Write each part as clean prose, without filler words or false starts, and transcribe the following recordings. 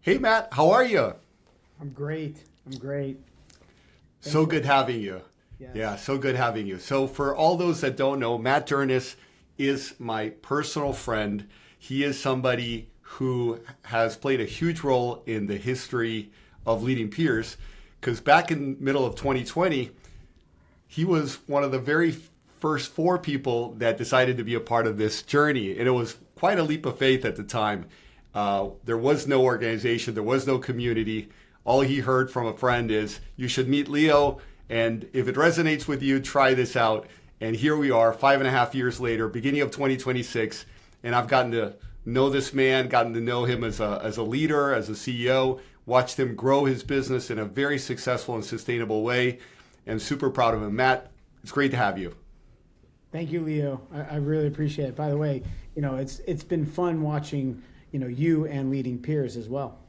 Hey, Matt, how are you? I'm great. I'm great. Thanks So for good having you. yes. Yeah, so good having you. So, for all those that don't know, Matt Dernis is my personal friend. He is somebody who has played a huge role in the history of leading peers because back in middle of 2020, he was one of the very first four people that decided to be a part of this journey. And it was quite a leap of faith at the time. There was no organization, there was no community. All he heard from a friend is, you should meet Leo. And if it resonates with you, try this out. And here we are, 5.5 years later, beginning of 2026. And I've gotten to know this man, gotten to know him as a leader, as a CEO, watched him grow his business in a very successful and sustainable way. And super proud of him. Matt, it's great to have you. Thank you, Leo. I really appreciate it. By the way, it's been fun watching, you and leading peers as well.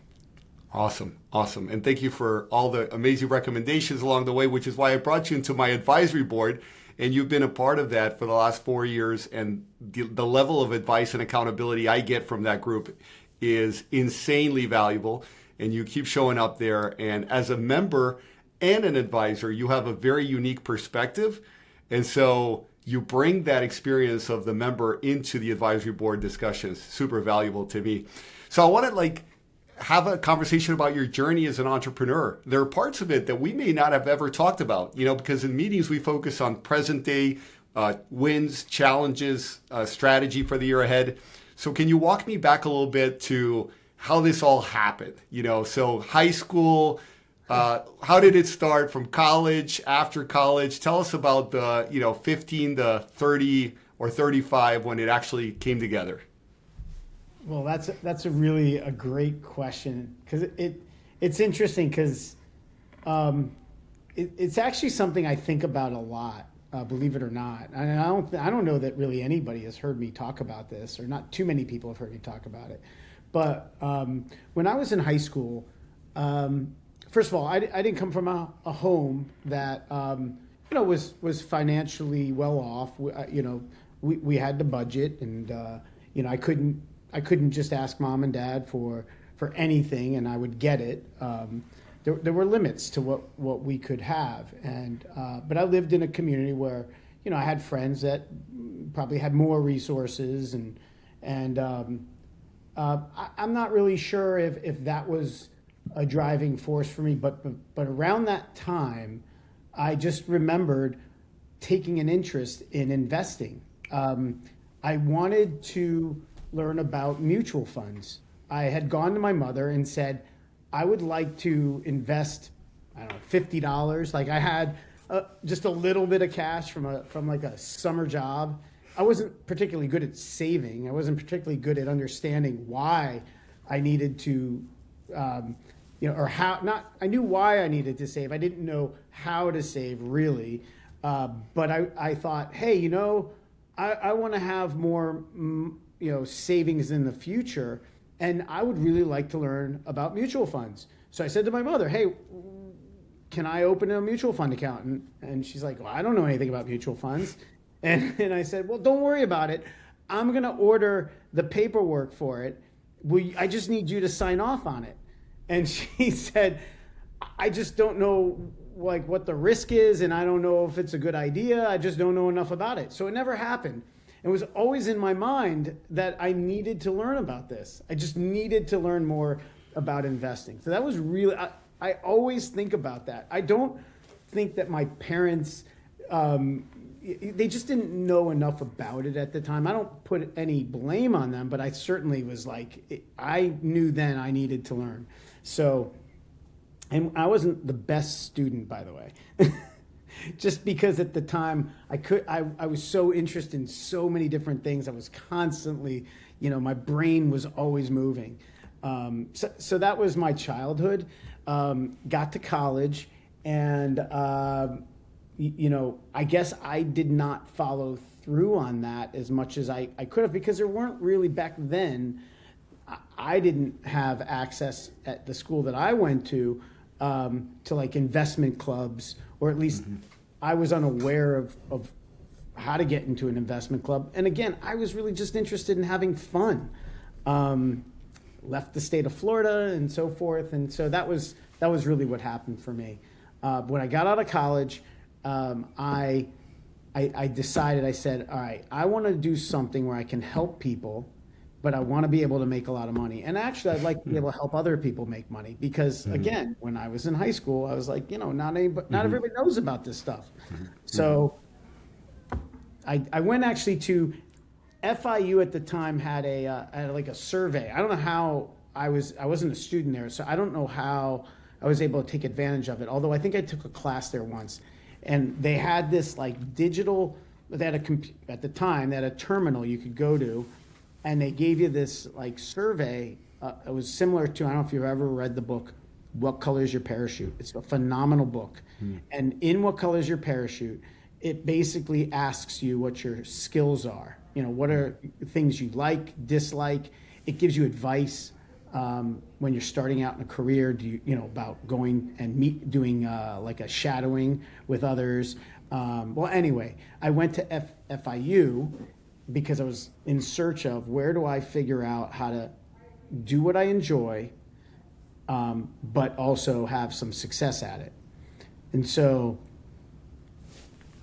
Awesome. Awesome. And thank you for all the amazing recommendations along the way, which is why I brought you into my advisory board. And you've been a part of that for the last 4 years. And the level of advice and accountability I get from that group is insanely valuable. And you keep showing up there. And as a member and an advisor, you have a very unique perspective. And so you bring that experience of the member into the advisory board discussions. Super valuable to me. So I want to have a conversation about your journey as an entrepreneur. There are parts of it that we may not have ever talked about, because in meetings we focus on present day wins, challenges, strategy for the year ahead. So can you walk me back a little bit to how this all happened? So high school, how did it start from college, after college? Tell us about the, 15 to 30 or 35 when it actually came together. Well, that's a really a great question because it's interesting because it's actually something I think about a lot, believe it or not. And I don't know that really anybody has heard me talk about this, or not too many people have heard me talk about it. But when I was in high school, first of all, I didn't come from a home that was financially well off. We had the budget, and I couldn't just ask mom and dad for anything, and I would get it. There were limits to what we could have, and but I lived in a community where I had friends that probably had more resources, and I'm not really sure if that was a driving force for me, but around that time, I just remembered taking an interest in investing. I wanted to learn about mutual funds. I had gone to my mother and said, I would like to invest, I don't know, $50. Like I had just a little bit of cash from like a summer job. I wasn't particularly good at saving. I wasn't particularly good at understanding why I needed to, or how, not, I knew why I needed to save. I didn't know how to save really. But I thought, hey, I want to have more, savings in the future, and I would really like to learn about mutual funds. So I said to my mother, hey, can I open a mutual fund account? And she's like, well, I don't know anything about mutual funds. And I said, well, don't worry about it. I'm going to order the paperwork for it. I just need you to sign off on it. And she said, I just don't know what the risk is, and I don't know if it's a good idea. I just don't know enough about it. So it never happened. It was always in my mind that I needed to learn about this. I just needed to learn more about investing. So that was really, I always think about that. I don't think that my parents, they just didn't know enough about it at the time. I don't put any blame on them, but I certainly was like, I knew then I needed to learn. So, and I wasn't the best student, by the way. Just because at the time I was so interested in so many different things. I was constantly, my brain was always moving. So that was my childhood. Got to college, and I guess I did not follow through on that as much as I could have, because there weren't really back then. I didn't have access at the school that I went to like investment clubs, or at least I was unaware of how to get into an investment club. And again, I was really just interested in having fun. left the state of Florida and so forth. And so that was really what happened for me. When I got out of college, I decided, I said, all right, I want to do something where I can help people, but I want to be able to make a lot of money. And actually, I'd like to be able to help other people make money because, again, when I was in high school, I was like, not everybody knows about this stuff. So I went actually to FIU at the time had a survey. I don't know how I wasn't a student there, so I don't know how I was able to take advantage of it. Although I think I took a class there once, and they had this like digital. They had at the time they had a terminal you could go to, and they gave you this like survey. It was similar to, I don't know if you've ever read the book What Color Is Your Parachute. It's a phenomenal book, and in What Color Is Your Parachute, it basically asks you what your skills are. What are things you like, dislike. It gives you advice when you're starting out in a career. About going and doing like a shadowing with others. Well, anyway, I went to FIU because I was in search of where do I figure out how to do what I enjoy, but also have some success at it. And so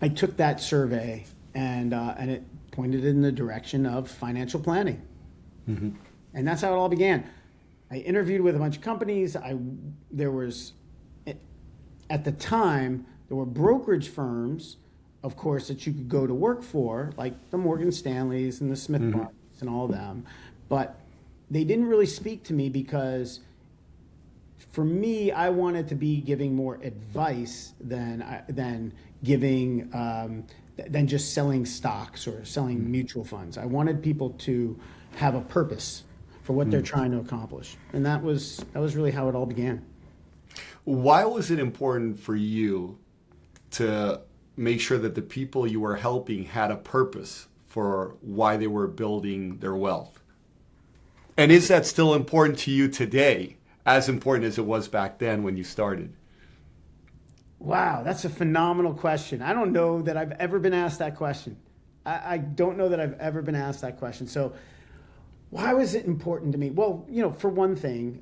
I took that survey and it pointed in the direction of financial planning. And that's how it all began. I interviewed with a bunch of companies. At the time, there were brokerage firms, of course, that you could go to work for, like the Morgan Stanleys and the Smith Barneys and all of them. But they didn't really speak to me because for me, I wanted to be giving more advice than giving than just selling stocks or selling mutual funds. I wanted people to have a purpose for what they're trying to accomplish, and that was really how it all began. Why was it important for you to make sure that the people you were helping had a purpose for why they were building their wealth? And is that still important to you today, as important as it was back then when you started? Wow, that's a phenomenal question. I don't know that I've ever been asked that question. I don't know that I've ever been asked that question. So why was it important to me? Well, for one thing,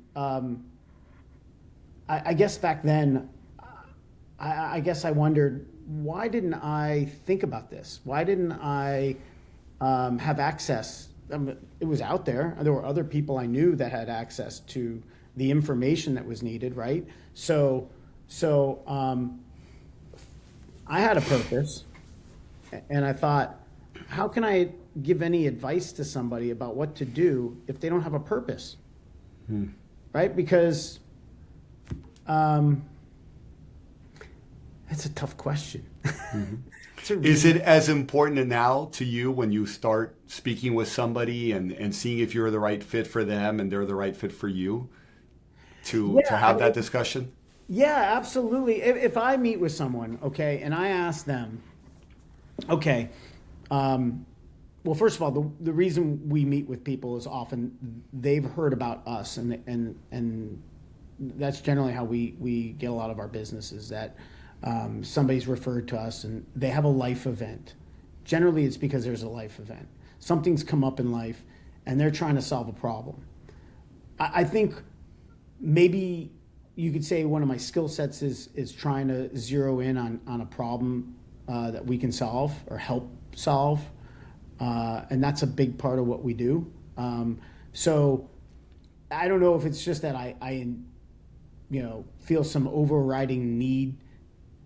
I guess back then, I guess I wondered, why didn't I think about this? Why didn't I have access? It was out there. There were other people I knew that had access to the information that was needed, right? So I had a purpose, and I thought, how can I give any advice to somebody about what to do if they don't have a purpose? Right? Because that's a tough question. Is it as important now to you when you start speaking with somebody and seeing if you're the right fit for them and they're the right fit for you to have that discussion? Yeah, absolutely. If I meet with someone, okay, and I ask them, okay, well, first of all, the reason we meet with people is often they've heard about us, and that's generally how we get a lot of our business, is that somebody's referred to us and they have a life event. Generally, it's because there's a life event. Something's come up in life and they're trying to solve a problem. I think maybe you could say one of my skill sets is trying to zero in on a problem that we can solve or help solve. And that's a big part of what we do. So I don't know if it's just that I feel some overriding need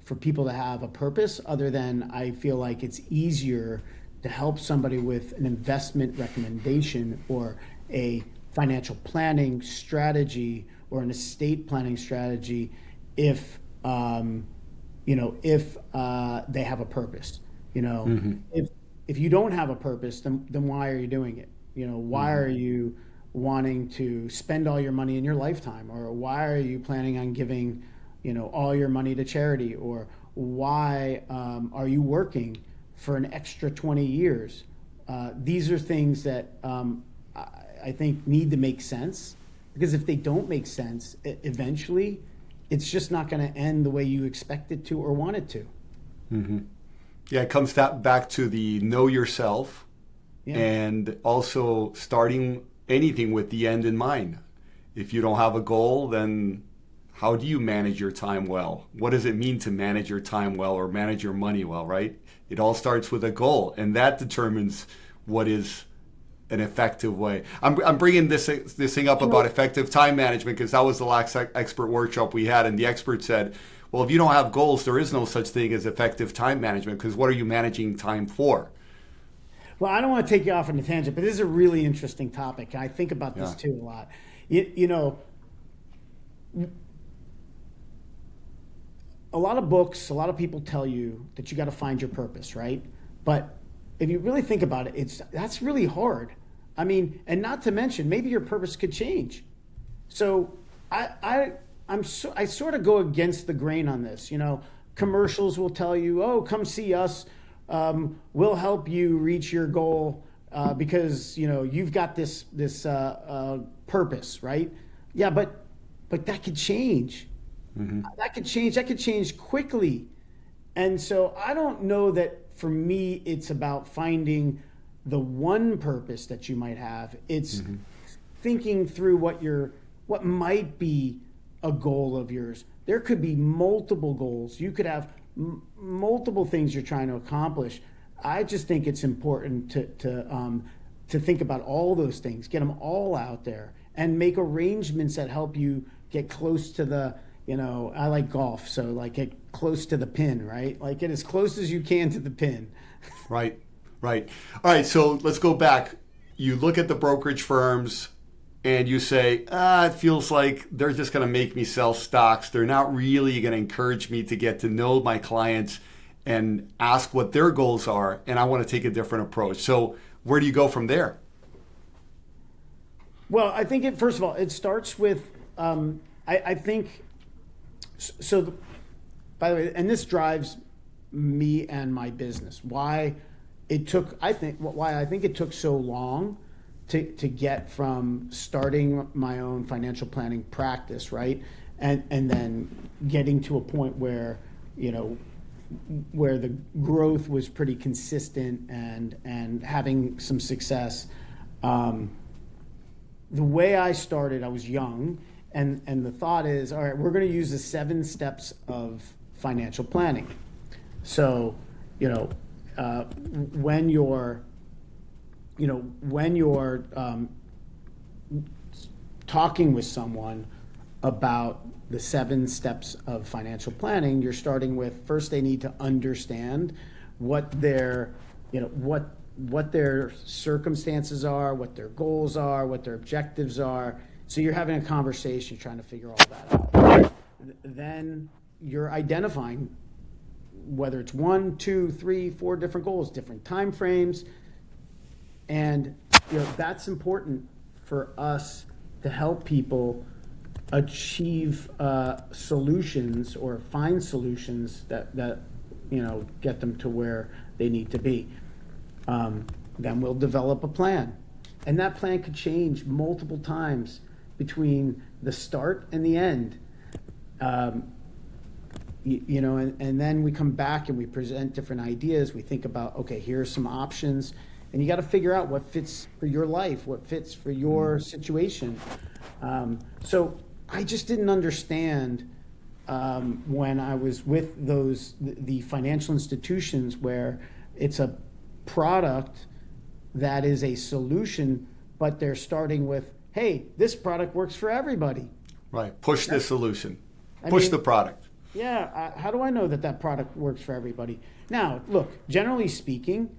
for people to have a purpose, other than I feel like it's easier to help somebody with an investment recommendation or a financial planning strategy or an estate planning strategy if they have a purpose. If you don't have a purpose, then why are you doing it? Why are you wanting to spend all your money in your lifetime, or why are you planning on giving all your money to charity, or why are you working for an extra 20 years? These are things that I think need to make sense, because if they don't make sense, eventually it's just not going to end the way you expect it to or want it to. Yeah, it comes back to the know yourself, and also starting anything with the end in mind. If you don't have a goal, then how do you manage your time well? What does it mean to manage your time well or manage your money well, right? It all starts with a goal, and that determines what is an effective way. I'm bringing this thing up about effective time management because that was the last expert workshop we had, and the expert said, well, if you don't have goals, there is no such thing as effective time management, because what are you managing time for? Well, I don't want to take you off on a tangent, but this is a really interesting topic. I think about this too a lot. You know, a lot of books, a lot of people tell you that you got to find your purpose, right? But if you really think about it, that's really hard. I mean, and not to mention, maybe your purpose could change. So I sort of go against the grain on this. You know, commercials will tell you, "Oh, come see us. We'll help you reach your goal because you know you've got this purpose, right?" Yeah, but that could change. Mm-hmm. That could change quickly. And so I don't know that for me it's about finding the one purpose that you might have. It's thinking through what might be a goal of yours. There could be multiple goals. You could have multiple things you're trying to accomplish. I just think it's important to think about all those things, get them all out there, and make arrangements that help you get close to the, you know, I like golf, so like get close to the pin, right? Like get as close as you can to the pin. Right. All right, so let's go back. You look at the brokerage firms and you say, it feels like they're just going to make me sell stocks. They're not really going to encourage me to get to know my clients and ask what their goals are, and I want to take a different approach. So where do you go from there? Well, I think first of all, it starts with, I think, so by the way, and this drives me and my business. Why I think it took so long to get from starting my own financial planning practice, right? And then getting to a point where, you know, where the growth was pretty consistent and having some success. The way I started, I was young, and the thought is, all right, we're going to use the 7 steps of financial planning. So, you know, when you're talking with someone about the 7 steps of financial planning, you're starting with, first they need to understand what their circumstances are, what their goals are, what their objectives are. So you're having a conversation, trying to figure all that out. Then you're identifying whether it's 1, 2, 3, 4 different goals, different time frames. And you know, that's important for us to help people achieve solutions or find solutions that you know get them to where they need to be. Then we'll develop a plan, and that plan could change multiple times between the start and the end. You know, and then we come back and we present different ideas. We think about, okay, here are some options, and you got to figure out what fits for your life, what fits for your situation. So I just didn't understand when I was with the financial institutions where it's a product that is a solution, but they're starting with, hey, this product works for everybody. Right. Push the solution. Push the product. Yeah. How do I know that product works for everybody? Now, look, generally speaking,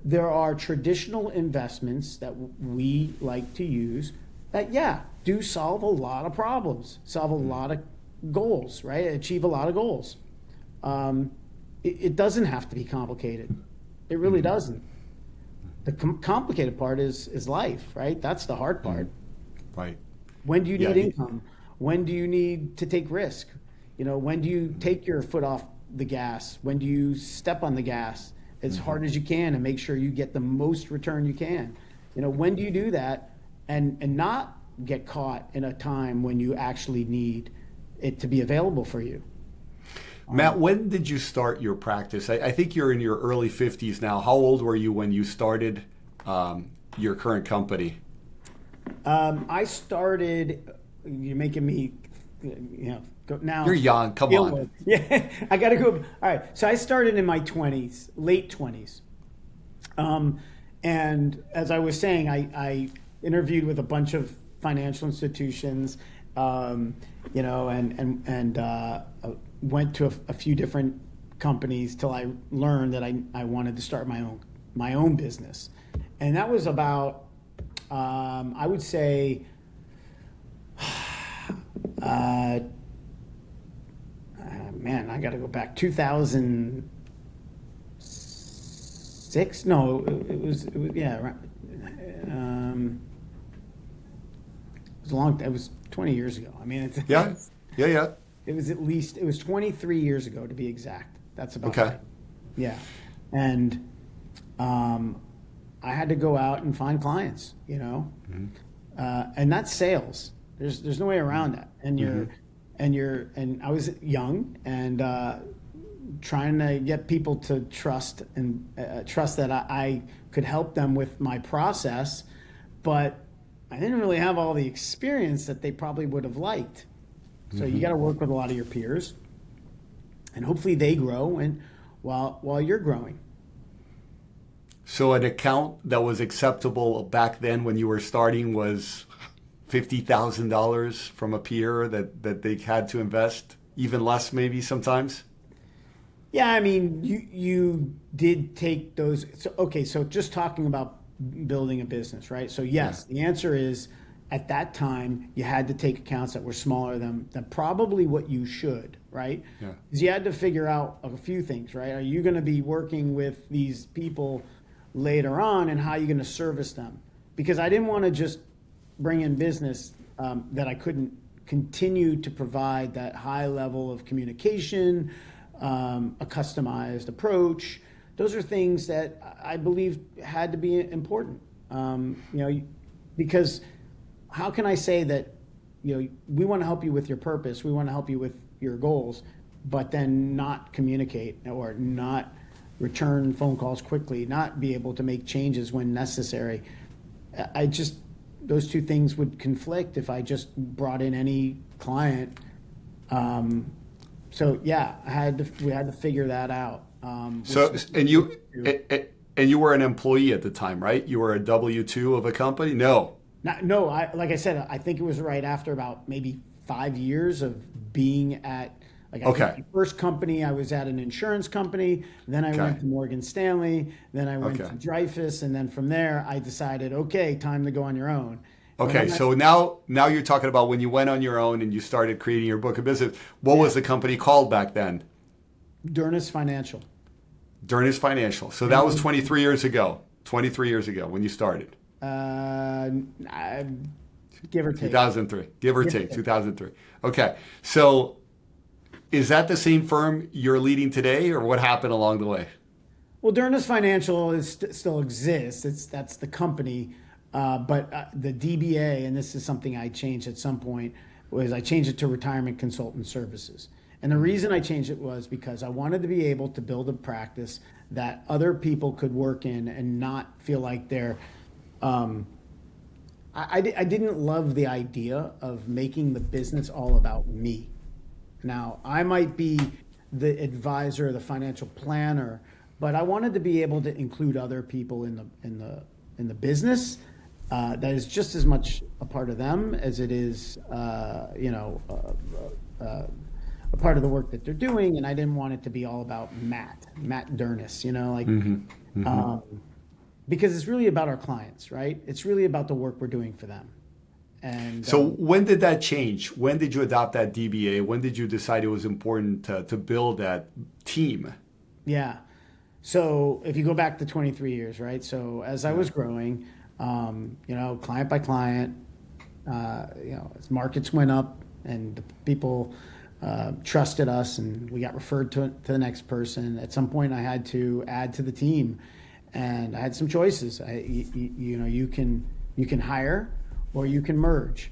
there are traditional investments that we like to use that, do solve a lot of problems, solve a lot of goals, right? Achieve a lot of goals. It doesn't have to be complicated. It really doesn't. The complicated part is life, right? That's the hard part. Right. When do you need income? When do you need to take risk? You know, when do you take your foot off the gas? When do you step on the gas as hard as you can and make sure you get the most return you can? You know, when do you do that and not get caught in a time when you actually need it to be available for you? Matt, when did you start your practice? I think you're in your early 50s now. How old were you when you started your current company? I started. You're making me, go now. You're young. Come on. Yeah, I got to go. All right. So I started in my 20s, late 20s. And as I was saying, I interviewed with a bunch of financial institutions, and went to a few different companies till I learned that I wanted to start my own business. And that was about, I would say, man, I got to go back. 2006? No, it was yeah. It was a long. It was 20 years ago. I mean, Yeah. It was 23 years ago to be exact. That's about Okay. right. Yeah, and I had to go out and find clients, and that's sales. There's no way around that. And and I was young and trying to get people to trust that I could help them with my process, but I didn't really have all the experience that they probably would have liked. So you got to work with a lot of your peers, and hopefully they grow and while you're growing. So an account that was acceptable back then when you were starting was $50,000 from a peer that they had to invest, even less maybe sometimes? Yeah, I mean, you did take those. So just talking about building a business, right? So yes, The answer is at that time you had to take accounts that were smaller than probably what you should, right? Yeah. Because you had to figure out a few things, right? Are you going to be working with these people later on, and how are you going to service them? Because I didn't want to just bring in business that I couldn't continue to provide that high level of communication, a customized approach. Those are things that I believe had to be important. Because how can I say that, we want to help you with your purpose, we want to help you with your goals, but then not communicate or not return phone calls quickly, not be able to make changes when necessary. Those two things would conflict if I just brought in any client. So yeah, we had to figure that out. And you were an employee at the time, right? You were a W-2 of a company? No. Like I said, I think it was right after about maybe 5 years of being at. I think the first company I was at an insurance company, then I went to Morgan Stanley, then I went to Dreyfus, and then from there I decided, time to go on your own. Okay, so now you're talking about when you went on your own and you started creating your book of business. What was the company called back then? Dernis Financial. Dernis Financial. So that was 23 years ago. 23 years ago when you started. Give or take. 2003. Give or take. 2003. Okay. So is that the same firm you're leading today, or what happened along the way? Well, Dernis Financial still exists. That's the company. But the DBA, and this is something I changed at some point, was I changed it to Retirement Consultant Services. And the reason I changed it was because I wanted to be able to build a practice that other people could work in and not feel like they're... I didn't love the idea of making the business all about me. Now, I might be the advisor, the financial planner, but I wanted to be able to include other people in the business. That is just as much a part of them as it is, a part of the work that they're doing. And I didn't want it to be all about Matt Dernis, because it's really about our clients, right? It's really about the work we're doing for them. And so when did that change? When did you adopt that DBA? When did you decide it was important to build that team? Yeah. So if you go back to 23 years, right? So as I was growing, client by client, as markets went up and the people trusted us and we got referred to the next person, at some point I had to add to the team, and I had some choices. You can hire or you can merge,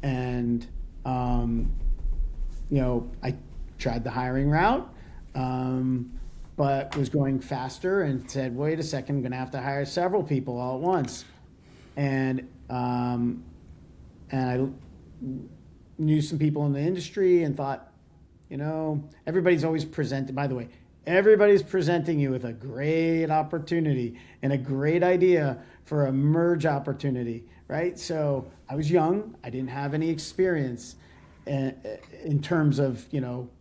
and I tried the hiring route, but was going faster and said, wait a second, I'm going to have to hire several people all at once. and I knew some people in the industry and thought, everybody's always presented. By the way, everybody's presenting you with a great opportunity and a great idea for a merge opportunity, right? So I was young. I didn't have any experience in terms of,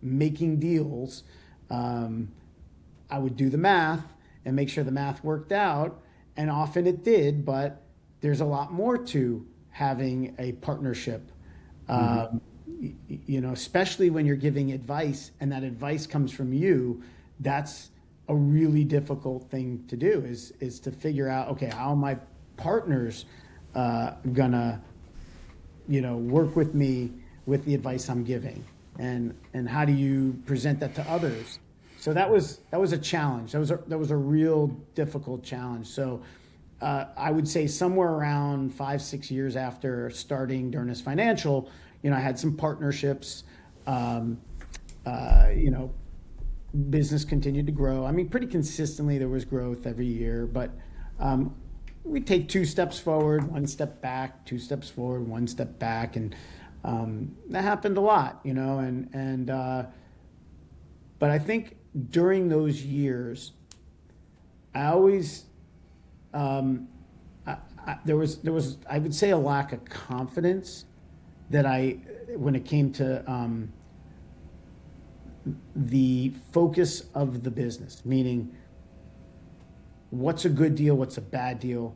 making deals. I would do the math and make sure the math worked out. And often it did, but there's a lot more to having a partnership. Especially when you're giving advice and that advice comes from you, that's a really difficult thing to do is to figure out, okay, how are my partners gonna, work with me with the advice I'm giving, and how do you present that to others? So that was a challenge. That was a real difficult challenge. So I would say somewhere around 5-6 years after starting Dernis Financial, I had some partnerships. Business continued to grow. I mean, pretty consistently there was growth every year, but we take 2 steps forward, 1 step back, 2 steps forward, 1 step back, and that happened a lot, but I think during those years, I always there was I would say a lack of confidence that when it came to the focus of the business, meaning what's a good deal, what's a bad deal,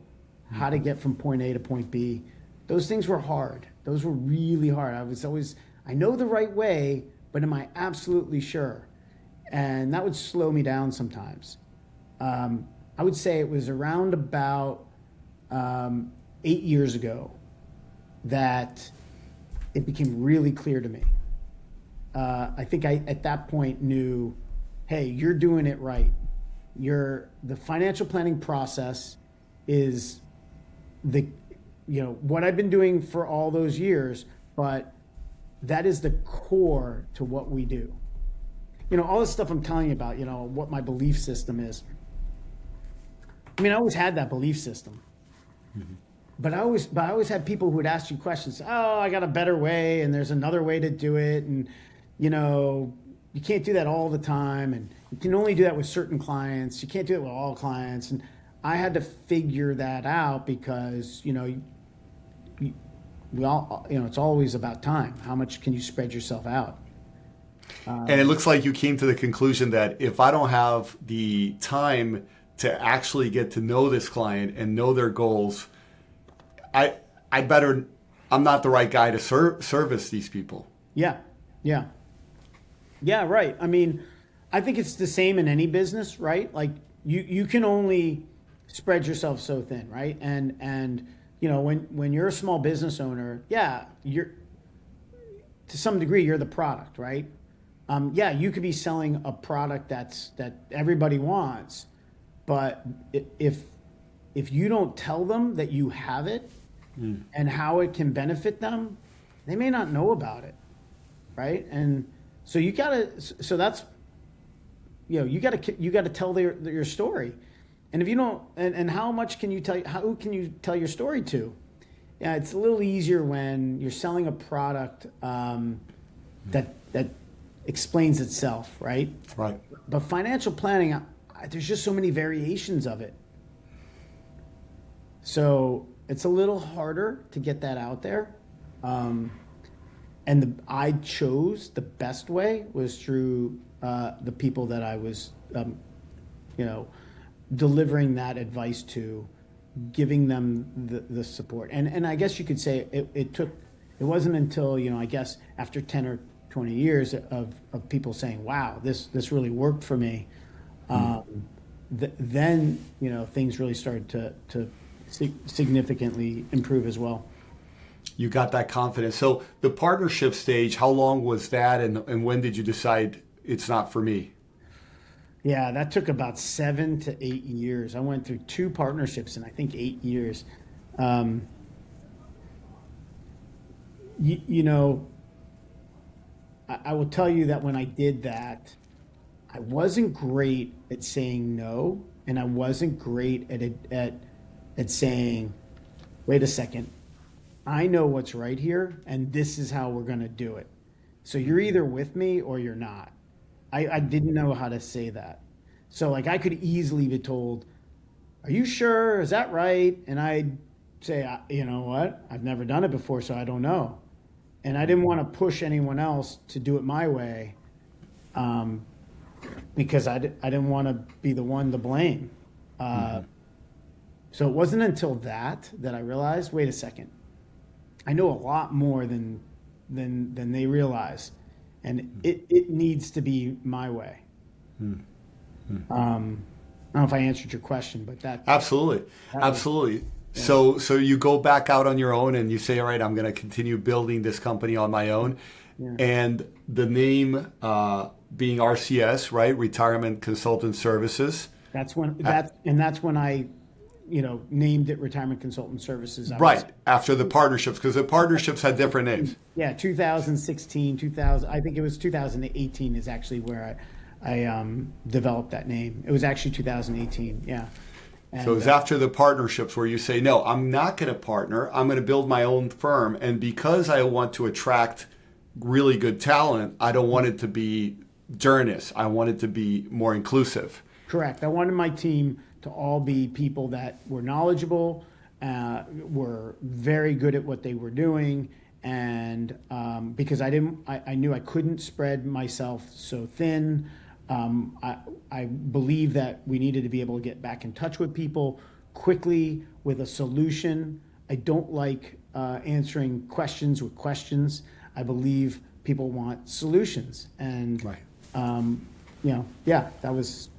how to get from point A to point B. Those things were hard. Those were really hard. I know the right way, but am I absolutely sure? And that would slow me down sometimes. I would say it was around about 8 years ago that it became really clear to me. I think I, at that point, knew, hey, you're doing it right. The financial planning process is what I've been doing for all those years, but that is the core to what we do. All this stuff I'm telling you about, what my belief system is. I mean, I always had that belief system. Mm-hmm. But I always had people who would ask you questions. Oh, I got a better way, and there's another way to do it, and you can't do that all the time, and you can only do that with certain clients. You can't do it with all clients, and I had to figure that out because we all it's always about time. How much can you spread yourself out? And it looks like you came to the conclusion that if I don't have the time to actually get to know this client and know their goals, I'm not the right guy to service these people. Yeah, right. I mean, I think it's the same in any business, right? Like you can only spread yourself so thin, right? And when you're a small business owner, you're to some degree you're the product, right? You could be selling a product that everybody wants, but if you don't tell them that you have it and how it can benefit them, they may not know about it, right? And so you gotta tell your story. And if you don't, and how much can you tell? Who can you tell your story to? Yeah, it's a little easier when you're selling a product that explains itself, right? Right. But financial planning, there's just so many variations of it. So it's a little harder to get that out there. And I chose the best way was through the people that I was, delivering that advice to, giving them the support. And I guess you could say it wasn't until, I guess after 10 or 20 years of people saying, wow, this really worked for me. Then, things really started to significantly improve as well. You got that confidence. So the partnership stage, how long was that, and when did you decide it's not for me? Yeah, that took about 7 to 8 years. I went through 2 partnerships in I think 8 years. I will tell you that when I did that, I wasn't great at saying no, and I wasn't great at saying, wait a second, I know what's right here, and this is how we're going to do it. So you're either with me or you're not. I didn't know how to say that. So like I could easily be told, are you sure? Is that right? And I'd say, you know what? I've never done it before, so I don't know. And I didn't want to push anyone else to do it my way, because I didn't want to be the one to blame. So it wasn't until that I realized, wait a second, I know a lot more than they realize, and it needs to be my way. I don't know if I answered your question, but that absolutely. Yeah. So you go back out on your own and you say, all right, I'm going to continue building this company on my own. Yeah. And the name being RCS, right? Retirement Consultant Services. That's when I, named it Retirement Consultant Services. After the partnerships, because the partnerships had different names. Yeah, 2016, 2000. I think it was 2018 is actually where I developed that name. It was actually 2018. Yeah. And, so it was after the partnerships where you say, no, I'm not going to partner. I'm going to build my own firm. And because I want to attract really good talent, I don't want it to be Dernis. I want it to be more inclusive. Correct. I wanted my team to all be people that were knowledgeable, were very good at what they were doing. And because I knew I couldn't spread myself so thin. I believe that we needed to be able to get back in touch with people quickly with a solution. I don't like answering questions with questions. I believe people want solutions. And, that was.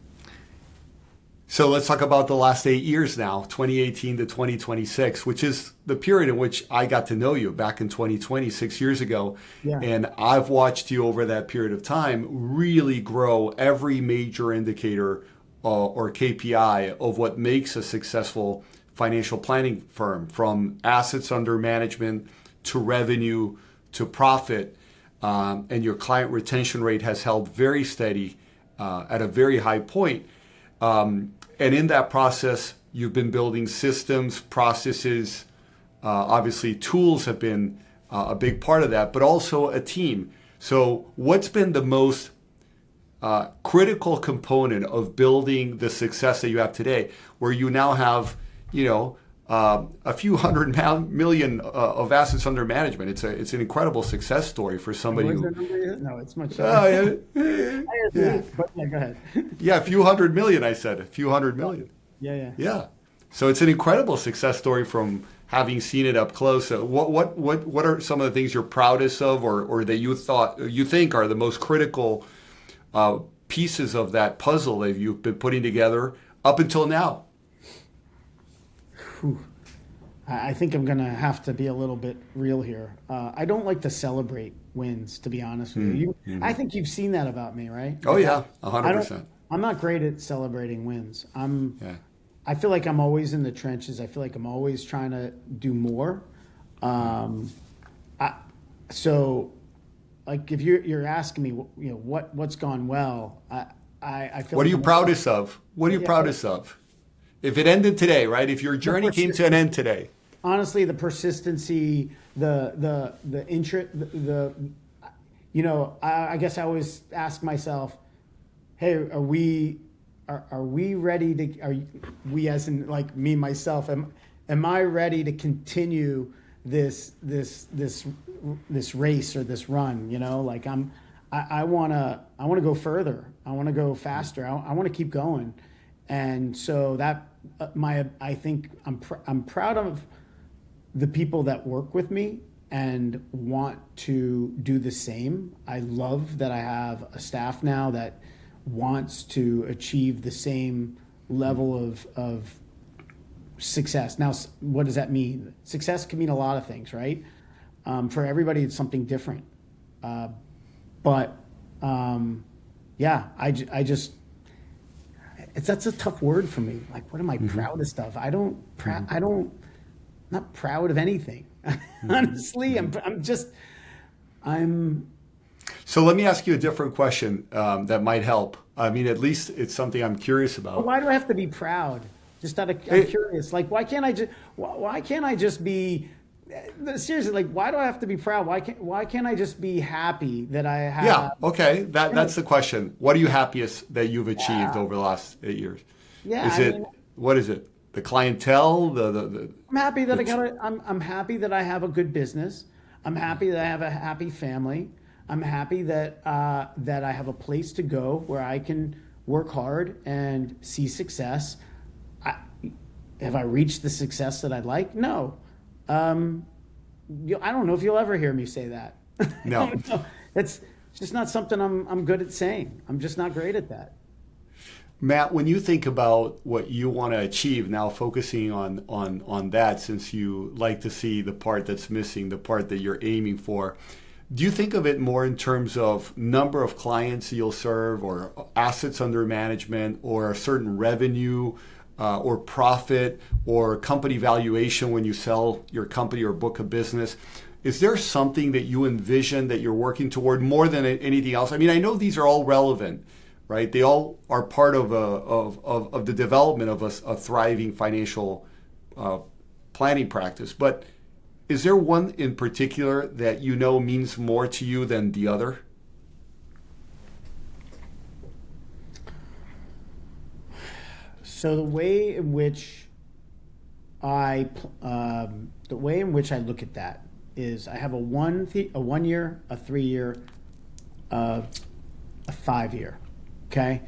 So let's talk about the last 8 years now, 2018 to 2026, which is the period in which I got to know you back in 2020, 6 years ago. Yeah. And I've watched you over that period of time really grow every major indicator or KPI of what makes a successful financial planning firm, from assets under management to revenue to profit. And your client retention rate has held very steady at a very high point. And in that process, you've been building systems, processes. Obviously, tools have been a big part of that, but also a team. So what's been the most critical component of building the success that you have today, where you now have, a few hundred million of assets under management? It's an incredible success story for somebody who. No, it's much. Yeah. But go ahead. Yeah, a few hundred million. I said a few hundred million. Yeah. So it's an incredible success story from having seen it up close. What are some of the things you're proudest of, or that you think are the most critical pieces of that puzzle that you've been putting together up until now? I think I'm going to have to be a little bit real here. I don't like to celebrate wins, to be honest with you. I think you've seen that about me, right? Oh, yeah, 100%. I'm not great at celebrating wins. I feel like I'm always in the trenches. I feel like I'm always trying to do more. So, like, if you're asking me, what's gone well, I feel. What are you proudest of? What are you proudest of? If it ended today, right? If your journey came to an end today. Honestly, the persistency, the interest, I guess I always ask myself, hey, are we ready to? Are we, as in like me myself, am I ready to continue this race or this run? Like I want to go further. I want to go faster. I want to keep going. And so that I think I'm proud of the people that work with me and want to do the same. I love that I have a staff now that wants to achieve the same level of success. Now, what does that mean? Success can mean a lot of things, right? For everybody, it's something different. But I just. That's a tough word for me. Like, what am I proudest of? I'm not proud of anything. Honestly, So let me ask you a different question that might help. I mean, at least it's something I'm curious about. Why do I have to be proud? Just I'm curious. Like, why can't I just be seriously? Like, why do I have to be proud? Why can't I just be happy that I have? Yeah. Okay. That's the question. What are you happiest that you've achieved over the last 8 years? Yeah. What is it? The clientele? I'm happy that I'm happy that I have a good business. I'm happy that I have a happy family. I'm happy that that I have a place to go where I can work hard and see success. Have I reached the success that I'd like? No. I don't know if you'll ever hear me say that. No. It's just not something I'm good at saying. I'm just not great at that. Matt, when you think about what you want to achieve now, focusing on that, since you like to see the part that's missing, the part that you're aiming for, do you think of it more in terms of number of clients you'll serve, or assets under management, or a certain revenue, or profit, or company valuation when you sell your company or book of business? Is there something that you envision that you're working toward more than anything else? I mean, I know these are all relevant, right? They all are part of the development of a thriving financial planning practice. But is there one in particular that you know means more to you than the other? So the way in which I look at that is I have a 1 year, a 3 year, a 5 year. Okay.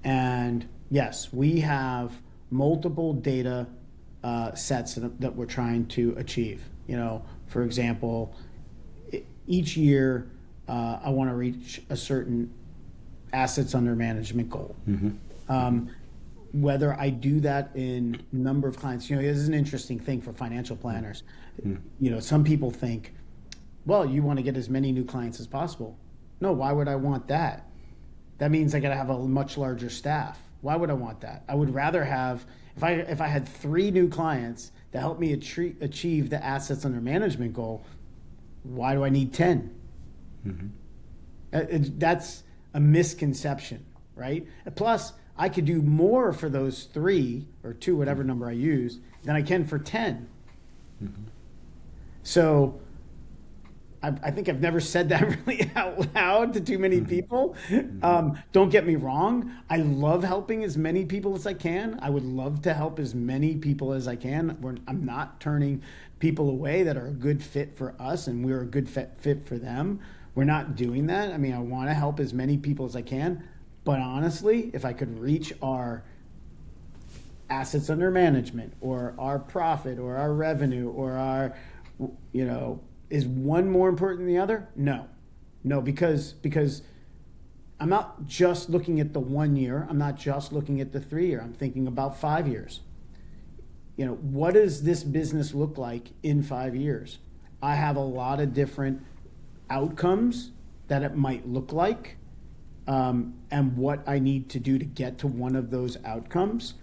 And yes, we have multiple data sets that we're trying to achieve. For example, each year I want to reach a certain assets under management goal. Mm-hmm. Whether I do that in number of clients, this is an interesting thing for financial planners. Mm-hmm. Some people think, well, you want to get as many new clients as possible. No, why would I want that? That means I got to have a much larger staff. Why would I want that? I would rather have, if I had 3 new clients to help me achieve the assets under management goal, why do I need 10? Mm-hmm. That's a misconception, right? Plus, I could do more for those 3 or 2, whatever number I use, than I can for 10. Mm-hmm. So I think I've never said that really out loud to too many people. Don't get me wrong. I love helping as many people as I can. I would love to help as many people as I can. I'm not turning people away that are a good fit for us and we're a good fit for them. We're not doing that. I mean, I want to help as many people as I can. But honestly, if I could reach our assets under management or our profit or our revenue or our, is one more important than the other? No, because I'm not just looking at the 1 year. I'm not just looking at the 3 year. I'm thinking about 5 years. What does this business look like in 5 years? I have a lot of different outcomes that it might look like, and what I need to do to get to one of those outcomes.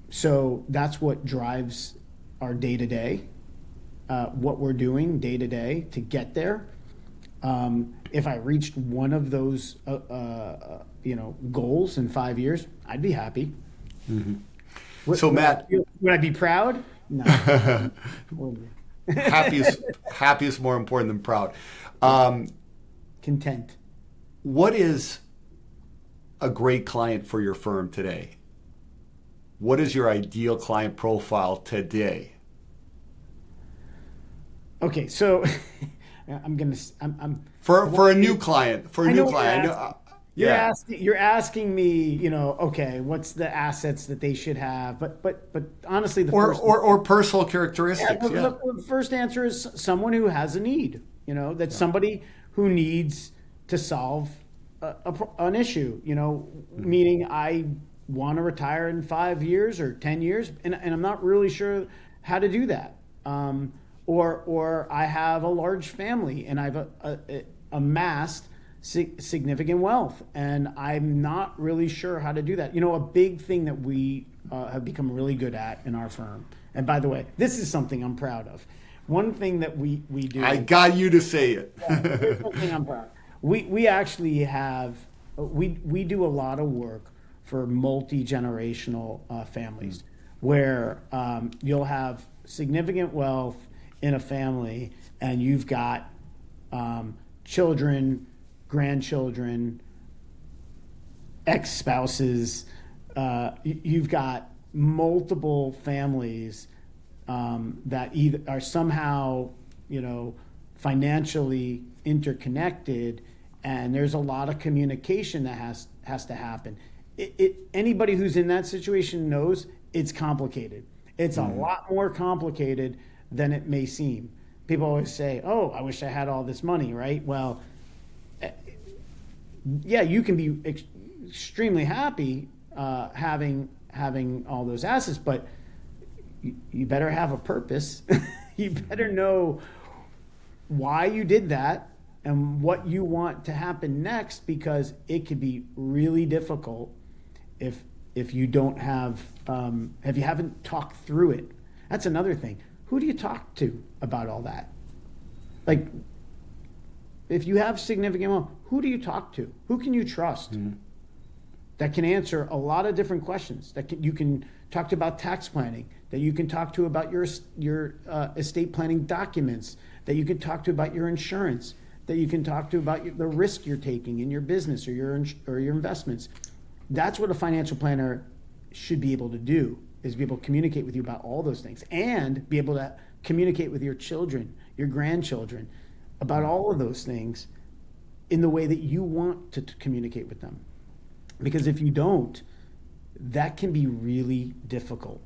So that's what drives our day-to-day. What we're doing day to day to get there. If I reached one of those, goals in 5 years, I'd be happy. Mm-hmm. So Matt, would I be proud? No. Happy is more important than proud. Content. What is a great client for your firm today? What is your ideal client profile today? Okay, so I'm for a new client. You're asking me, okay, what's the assets that they should have? But honestly, or personal characteristics. The first answer is someone who has a need. That's somebody who needs to solve an issue. Meaning I want to retire in 5 years or 10 years, and I'm not really sure how to do that. Or I have a large family and I've amassed significant wealth and I'm not really sure how to do that. A big thing that we have become really good at in our firm, and by the way, this is something I'm proud of. One thing that we do. I got you to say it. Here's one thing I'm proud of. We actually have, we do a lot of work for multi-generational families, where you'll have significant wealth in a family, and you've got children, grandchildren, ex-spouses. You've got multiple families that either are somehow, financially interconnected, and there's a lot of communication that has to happen. Anybody who's in that situation knows it's complicated. It's a lot more complicated than it may seem. People always say, "Oh, I wish I had all this money," right? Well, yeah, you can be extremely happy having all those assets, but you better have a purpose. You better know why you did that and what you want to happen next, because it could be really difficult if you don't have if you haven't talked through it. That's another thing. Who do you talk to about all that? Like, if you have significant wealth, who do you talk to? Who can you trust? That can answer a lot of different questions. You can talk to about tax planning. That you can talk to about your estate planning documents. That you can talk to about your insurance. That you can talk to about the risk you're taking in your business or your investments. That's what a financial planner should be able to do, is be able to communicate with you about all those things, and be able to communicate with your children, your grandchildren, about all of those things in the way that you want to communicate with them. Because if you don't, that can be really difficult.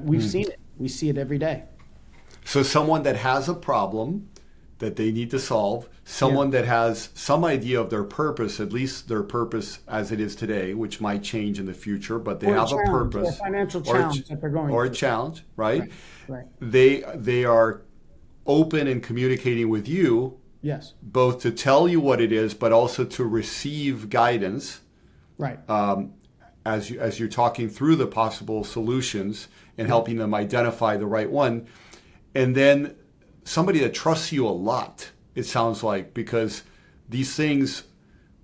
We've seen it. We see it every day. So someone that has a problem that they need to solve, someone that has some idea of their purpose, at least their purpose as it is today, which might change in the future, but they have a purpose. Or a financial challenge that they're going through. Or a challenge, right? Right. They are open and communicating with you, yes, both to tell you what it is, but also to receive guidance. Right. As you're talking through the possible solutions and helping them identify the right one. And then somebody that trusts you a lot, it sounds like, because these things,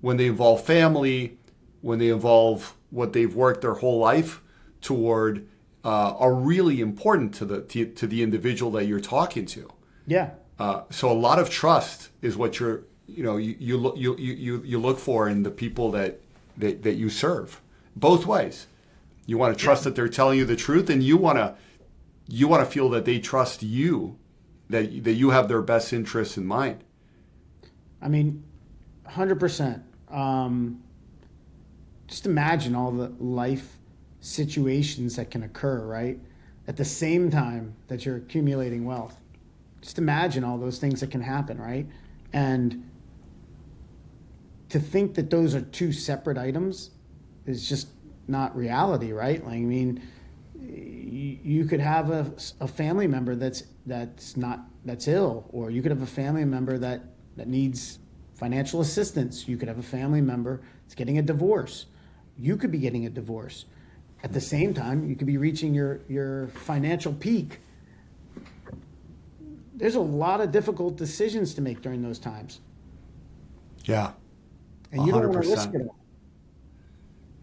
when they involve family, when they involve what they've worked their whole life toward, are really important to the individual that you're talking to. Yeah. So a lot of trust is what you look for in the people that you serve, both ways. You want to trust that they're telling you the truth, and you want to feel that they trust you, that you have their best interests in mind. I mean, 100%. Just imagine all the life situations that can occur, right? At the same time that you're accumulating wealth. Just imagine all those things that can happen, right? And to think that those are two separate items is just not reality, right? Like, I mean, you could have a family member that's ill, or you could have a family member that needs financial assistance. You could have a family member that's getting a divorce. You could be getting a divorce. At the same time, you could be reaching your financial peak. There's a lot of difficult decisions to make during those times. Yeah. And you don't want to risk it all.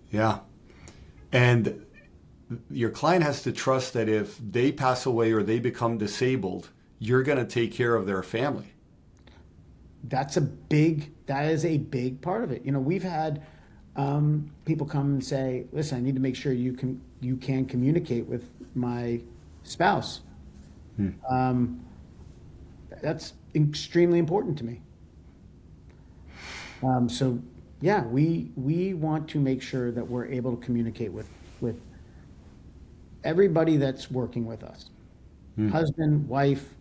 Yeah. And your client has to trust that if they pass away or they become disabled, you're going to take care of their family. That is a big part of it. We've had people come and say, listen, I need to make sure you can communicate with my spouse. That's extremely important to me. So yeah, we want to make sure that we're able to communicate with everybody that's working with us. Husband, wife.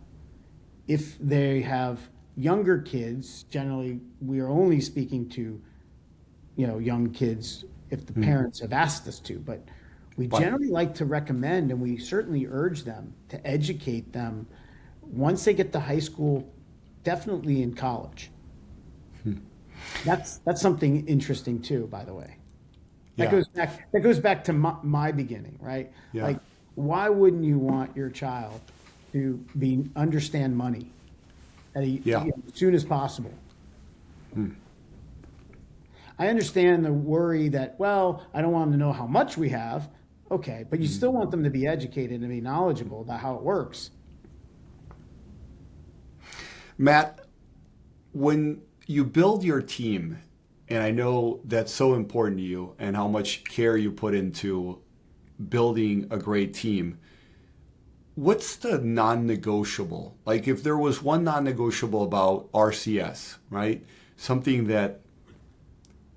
If they have younger kids, generally we are only speaking to young kids if the parents have asked us to, but we generally like to recommend, and we certainly urge them to educate them once they get to high school, definitely in college. That's something interesting too, by the way. That goes back to my beginning, right? Yeah. Like, why wouldn't you want your child to understand money as soon as possible? I understand the worry that, well, I don't want them to know how much we have. Okay, but you still want them to be educated and be knowledgeable about how it works. Matt, when you build your team, and I know that's so important to you and how much care you put into building a great team, what's the non-negotiable? Like if there was one non-negotiable about RCS, right? Something that,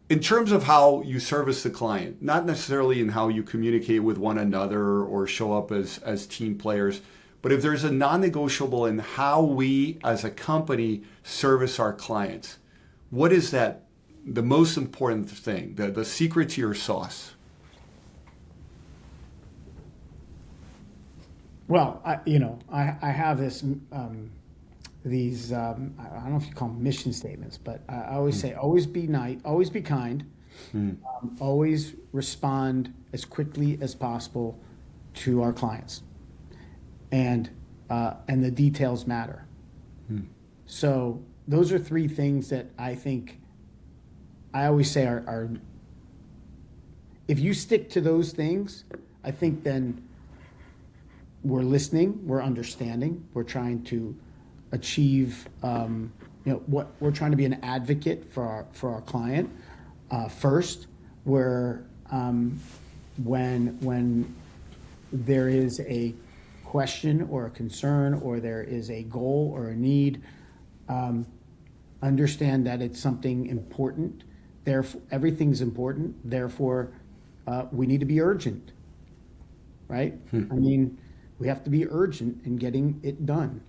in terms of how you service the client, not necessarily in how you communicate with one another or show up as team players, but if there's a non-negotiable in how we as a company service our clients, what is that, the most important thing, the secret to your sauce? Well, I have these, I don't know if you call them mission statements, but I always say, always be nice, always be kind, always respond as quickly as possible to our clients. And the details matter. So those are three things that I think I always say are if you stick to those things, I think then we're listening, we're understanding, we're trying to achieve, what we're trying to be an advocate for our client. First, where when there is a question or a concern or there is a goal or a need, understand that it's something important. Therefore, everything's important. Therefore, we need to be urgent, right? I mean, we have to be urgent in getting it done.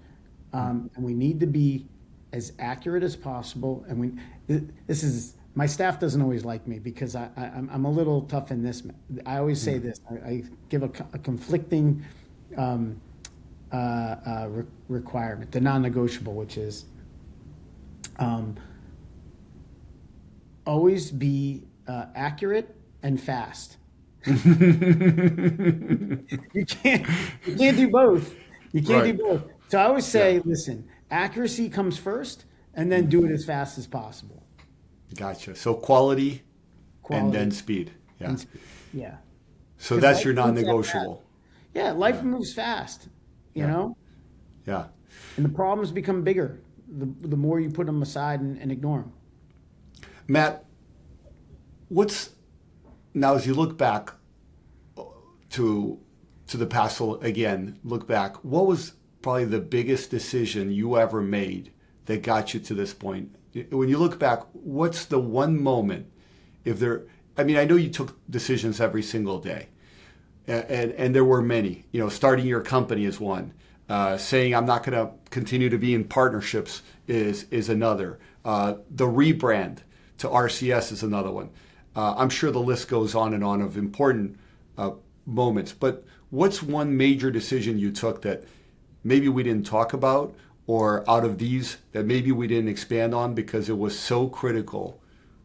And we need to be as accurate as possible. And my staff doesn't always like me because I'm a little tough in this. I always say this. I give a conflicting requirement, the non-negotiable, which is always be accurate and fast. You can't do both. You can't do both. So I always say, listen, accuracy comes first, and then do it as fast as possible. Gotcha. So quality and then speed. Yeah. And speed. Yeah. So that's your non-negotiable. Yeah, life moves fast, you know? Yeah. And the problems become bigger the more you put them aside and ignore them. Matt, now as you look back to the past again, look back, what was probably the biggest decision you ever made that got you to this point? When you look back, what's the one moment, I know you took decisions every single day, and there were many, starting your company is one, saying I'm not going to continue to be in partnerships is another, the rebrand to RCS is another one. I'm sure the list goes on and on of important moments, but what's one major decision you took that maybe we didn't talk about, or out of these that maybe we didn't expand on because it was so critical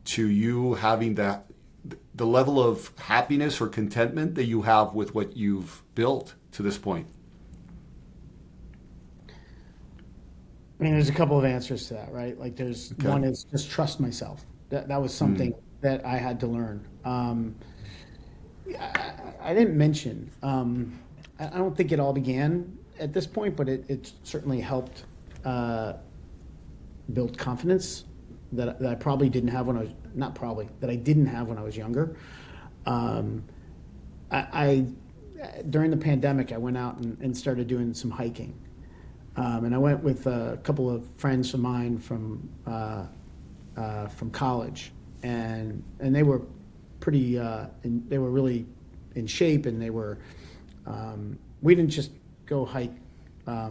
to you having the level of happiness or contentment that you have with what you've built to this point? I mean, there's a couple of answers to that, right? Like one is just trust myself. That was something that I had to learn. I didn't mention, I don't think it all began at this point, but it certainly helped build confidence that I probably didn't have when I was, not probably, that I didn't have when I was younger. I during the pandemic, I went out and started doing some hiking. And I went with a couple of friends of mine from college, and they were pretty, they were really in shape, and they were, we didn't just go hike, a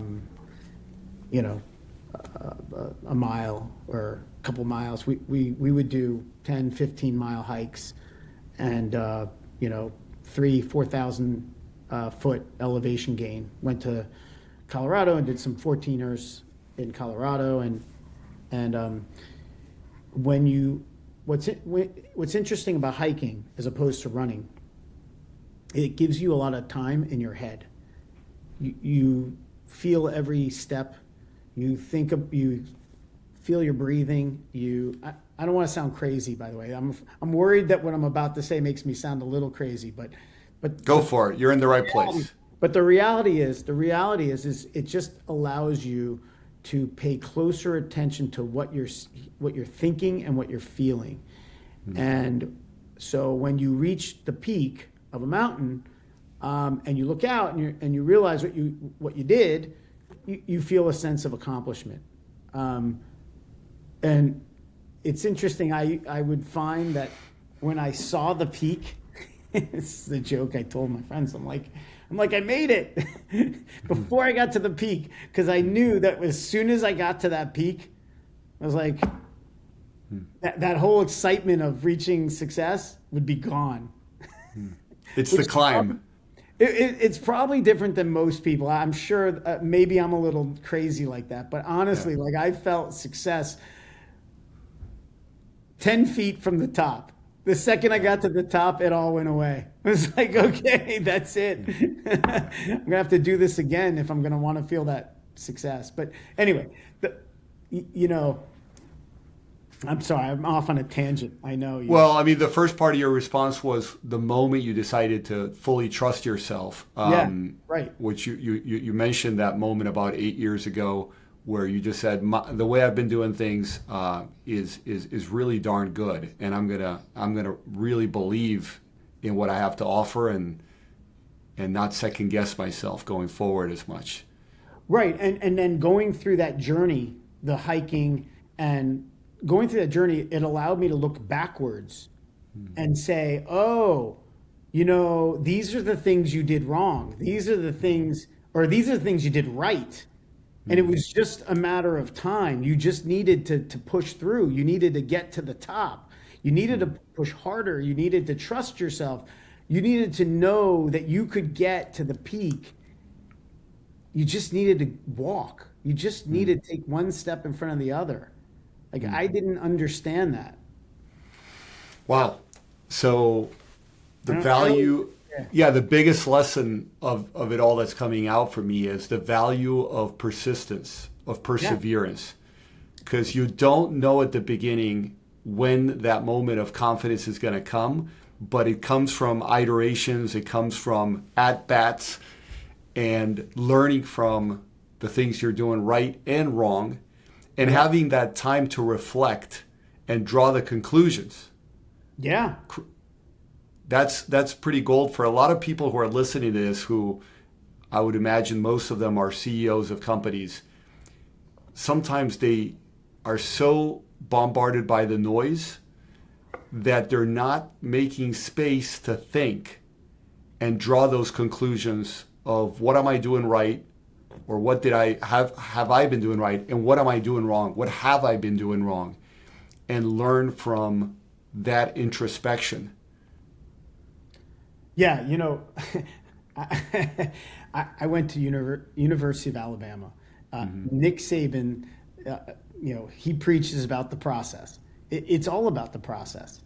mile or a couple miles. We would do 10, 15 mile hikes and, 4,000 foot elevation gain. Went to Colorado and did some 14ers in Colorado. And what's interesting about hiking as opposed to running, it gives you a lot of time in your head. You feel every step. You feel your breathing. I don't want to sound crazy, by the way. I'm worried that what I'm about to say makes me sound a little crazy, but Go for it. You're in the right place. But the reality is it just allows you to pay closer attention to what you're thinking and what you're feeling. And so when you reach the peak of a mountain, and you look out and you realize what you did, you feel a sense of accomplishment. And it's interesting. I would find that when I saw the peak, it's the joke I told my friends. I'm like, I made it before I got to the peak, because I knew that as soon as I got to that peak, I was like, that whole excitement of reaching success would be gone. It's the climb. It's probably different than most people. I'm sure maybe I'm a little crazy like that, but honestly, like I felt success 10 feet from the top. The second I got to the top, it all went away. It was like, okay, that's it. I'm going to have to do this again if I'm going to want to feel that success. But anyway, I'm sorry, I'm off on a tangent. I know. Well, I mean, the first part of your response was the moment you decided to fully trust yourself. Right. Which you mentioned that moment about 8 years ago, where you just said the way I've been doing things is really darn good, and I'm gonna really believe in what I have to offer and not second guess myself going forward as much. Right, and then going through that journey, the hiking and going through that journey, it allowed me to look backwards and say, oh, these are the things you did wrong. These are the things you did right. And it was just a matter of time. You just needed to push through. You needed to get to the top. You needed to push harder. You needed to trust yourself. You needed to know that you could get to the peak. You just needed to walk. You just needed to take one step in front of the other. Like, I didn't understand that. Wow. So the value, the biggest lesson of it all that's coming out for me is the value of persistence, of perseverance. Because you don't know at the beginning when that moment of confidence is going to come, but it comes from iterations, it comes from at-bats, and learning from the things you're doing right and wrong, and having that time to reflect and draw the conclusions. Yeah. That's pretty gold for a lot of people who are listening to this, who I would imagine most of them are CEOs of companies. Sometimes they are so bombarded by the noise that they're not making space to think and draw those conclusions of what am I doing right, or what did I have I been doing right, and what am I doing wrong? What have I been doing wrong? And learn from that introspection. Yeah, I went to University of Alabama. Nick Saban, he preaches about the process. It's all about the process.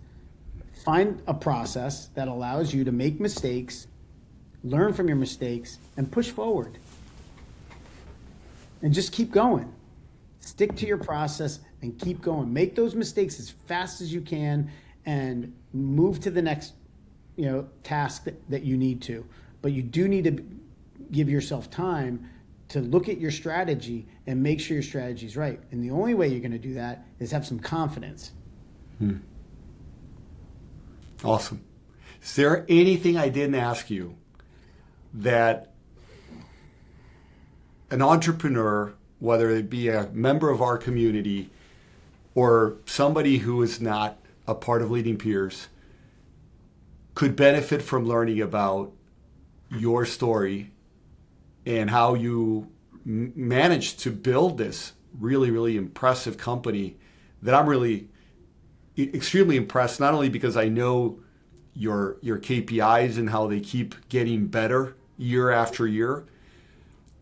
Find a process that allows you to make mistakes, learn from your mistakes, and push forward. And just keep going. Stick to your process and keep going. Make those mistakes as fast as you can and move to the next task that you need to. But you do need to give yourself time to look at your strategy and make sure your strategy is right. And the only way you're going to do that is have some confidence. Awesome. Is there anything I didn't ask you that an entrepreneur, whether it be a member of our community or somebody who is not a part of Leading Peers, could benefit from learning about your story and how you managed to build this really, really impressive company that I'm really extremely impressed, not only because I know your KPIs and how they keep getting better year after year,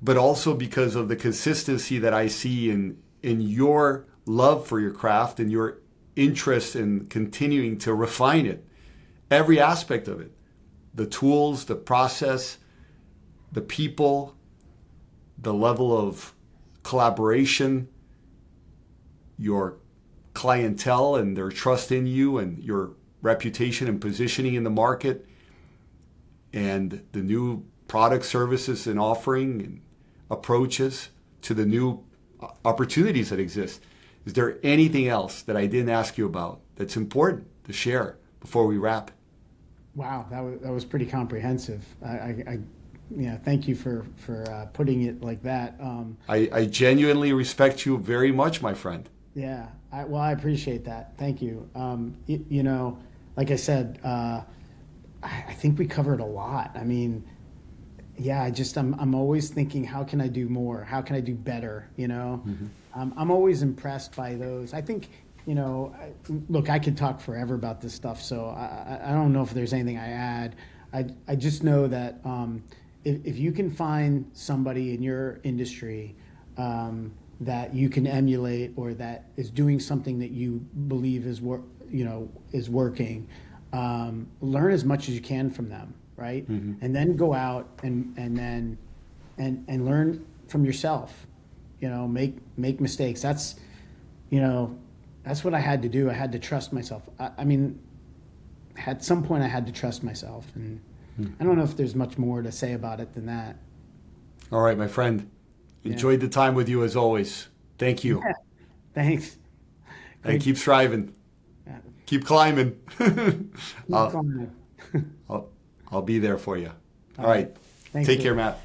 but also because of the consistency that I see in your love for your craft and your interest in continuing to refine it, every aspect of it, the tools, the process, the people, the level of collaboration, your clientele and their trust in you and your reputation and positioning in the market and the new product, services, and offering and approaches to the new opportunities that exist. Is there anything else that I didn't ask you about that's important to share before we wrap? Wow, that was pretty comprehensive. Thank you for putting it like that. I genuinely respect you very much, my friend. Yeah, I appreciate that. Thank you. Like I said, I think we covered a lot. I mean, yeah, I'm always thinking, how can I do more? How can I do better? I'm always impressed by those. I think, look, I could talk forever about this stuff, so I don't know if there's anything I add. I just know that if you can find somebody in your industry that you can emulate or that is doing something that you believe is working, learn as much as you can from them, right? Mm-hmm. And then go out and learn from yourself. Make mistakes. That's what I had to do. I had to trust myself. I mean, at some point I had to trust myself, and I don't know if there's much more to say about it than that. All right, my friend. Enjoyed the time with you as always. Thank you. Yeah, thanks. And keep striving. Yeah. Keep climbing. Keep climbing. I'll be there for you. All right. Thanks, Take care, Matt.